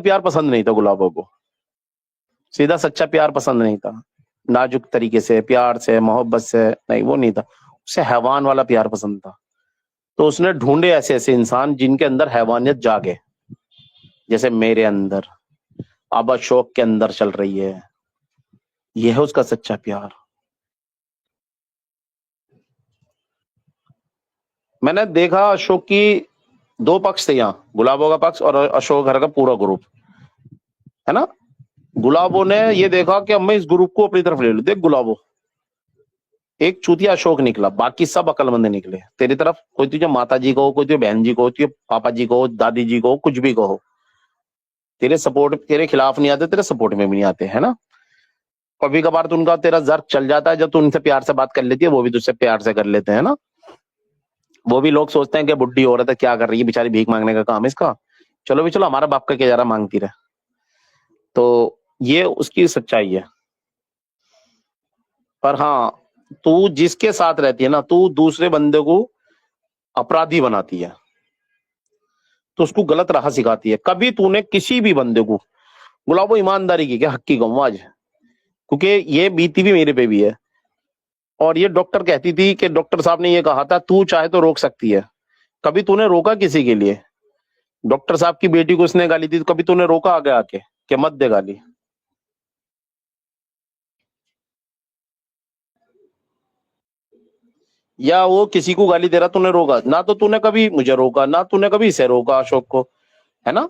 प्यार पसंद नहीं था गुलाबों को, सीधा सच्चा प्यार पसंद नहीं था, नाजुक तरीके से प्यार से मोहब्बत से नहीं, वो नहीं था, उसे हैवान वाला प्यार पसंद था। तो उसने ढूंढे ऐसे ऐसे इंसान जिनके अंदर हैवानियत जागे, जैसे मेरे अंदर, अब अशोक के अंदर चल रही है। यह है उसका सच्चा प्यार। मैंने देखा अशोक की दो पक्ष थे यहाँ, गुलाबों का पक्ष और अशोक घर का पूरा ग्रुप, है ना। गुलाबों ने ये देखा कि अब मैं इस ग्रुप को अपनी तरफ ले लूं। देख गुलाबों, एक चूतिया अशोक निकला, बाकी सब अकलमंद निकले तेरी तरफ। कोई तुझे माता जी को, कोई तुझे बहन जी को, तुझे पापा जी को, दादी जी को, कुछ भी कहो, तेरे सपोर्ट, तेरे खिलाफ नहीं आते, तेरे सपोर्ट में भी नहीं आते, है ना। कभी कभार तो उनका तेरा जर्क चल जाता है, जब तू उनसे प्यार से बात कर लेती है, वो भी तुझसे प्यार से कर लेते हैं ना। वो भी लोग सोचते हैं कि बुढ़ी औरत है, क्या कर रही है बेचारी, भीख मांगने का काम है इसका, चलो भी चलो, हमारा बाप का क्या जा रहा, मांगती रहे। तो ये उसकी सच्चाई है। पर हाँ, तू जिसके साथ रहती है ना, तू दूसरे बंदे को अपराधी बनाती है, तो उसको गलत राह सिखाती है। कभी तूने किसी भी बंदे को, गुलाबो ईमानदारी की क्या, हक की कहूं आज, क्योंकि ये बीती भी मेरे पे भी है। और ये डॉक्टर कहती थी कि डॉक्टर साहब ने ये कहा था, तू चाहे तो रोक सकती है। कभी तूने रोका किसी के लिए? डॉक्टर साहब की बेटी को उसने गाली दी, तो कभी तूने रोका आगे आके कि मत दे गाली? या वो किसी को गाली दे रहा, तूने रोका ना? तो तूने कभी मुझे रोका ना, तूने कभी इसे रोका, अशोक को, है ना।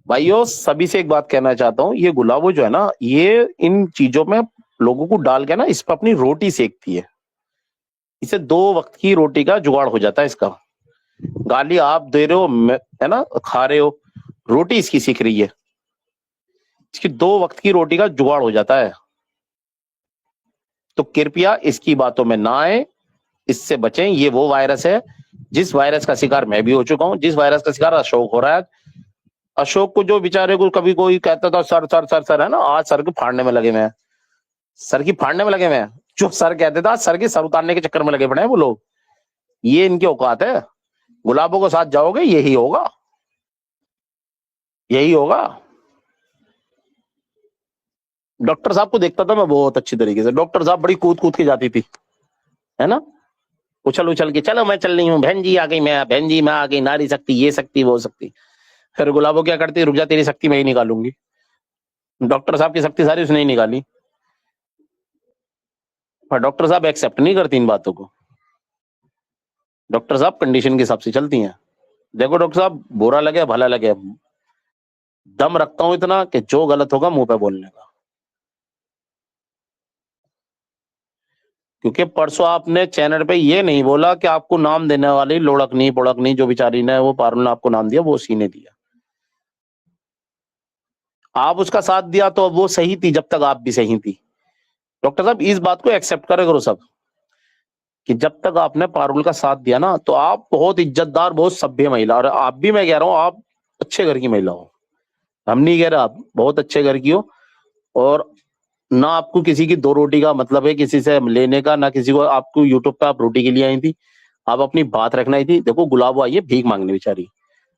भाइयों, सभी से एक बात कहना चाहता हूं, ये गुलाबो जो है ना, ये इन चीजों में लोगों को डाल के ना, इस पर अपनी रोटी सेकती है। इसे 2 वक्त की रोटी का जुगाड़ हो जाता है इसका। गाली आप दे रहे हो, है ना, खा रहे हो, रोटी इसकी सीख रही है, इसकी 2 वक्त की रोटी का जुगाड़ हो जाता है। तो कृपया इसकी बातों में ना आए, इससे बचें। ये वो वायरस है जिस वायरस का शिकार मैं भी हो चुका हूं, जिस वायरस का शिकार अशोक हो रहा है। अशोक को जो बेचारे को कभी कोई कहता था सर सर सर सर, है ना, आज सर के फाड़ने में लगे हुए हैं, सर की फाड़ने में लगे हुए हैं। जो सर कहते थे, आज सर की सर उतारने के चक्कर में लगे पड़े हैं वो लोग। ये इनकी औकात है। गुलाबों के साथ जाओगे, यही होगा, यही होगा। डॉक्टर साहब को देखता था मैं बहुत अच्छी तरीके से, डॉक्टर साहब बड़ी कूद कूद के जाती थी, है ना, उछल उछल के, चलो मैं चल रही हूँ, बहन जी आ गई, मैं बहन जी मैं आ गई, नारी शक्ति, ये शक्ति वो शक्ति। फिर गुलाबो क्या करती, रुक जा, तेरी शक्ति मैं ही निकालूंगी। डॉक्टर साहब की शक्ति सारी उसने ही निकाली, पर डॉक्टर साहब एक्सेप्ट नहीं करती इन बातों को। डॉक्टर साहब कंडीशन के हिसाब से चलती हैं। देखो डॉक्टर साहब, बुरा लगे भला लगे, दम रखता हूं इतना कि जो गलत होगा मुंह पे बोलने का। क्योंकि परसों आपने चैनल पे ये नहीं बोला कि आपको नाम देने वाली लोड़कनी पोड़कनी जो बेचारी ने, वो पारुल ने आपको नाम दिया, वो उसी ने दिया। आप उसका साथ दिया तो वो सही थी, जब तक आप भी सही थी। डॉक्टर साहब, इस बात को एक्सेप्ट करे करो सब, कि जब तक आपने पारुल का साथ दिया ना, तो आप बहुत इज्जतदार, बहुत सभ्य महिला, और आप भी, मैं कह रहा हूं, आप अच्छे घर की महिला हो। हम नहीं कह रहे, आप बहुत अच्छे घर की हो, और ना आपको किसी की 2 रोटी का मतलब है किसी से लेने का, ना किसी को, आपको यूट्यूब पे आप रोटी के लिए आई थी, आप अपनी बात रखना ही थी। देखो गुलाबो आई है भीख मांगने बेचारी,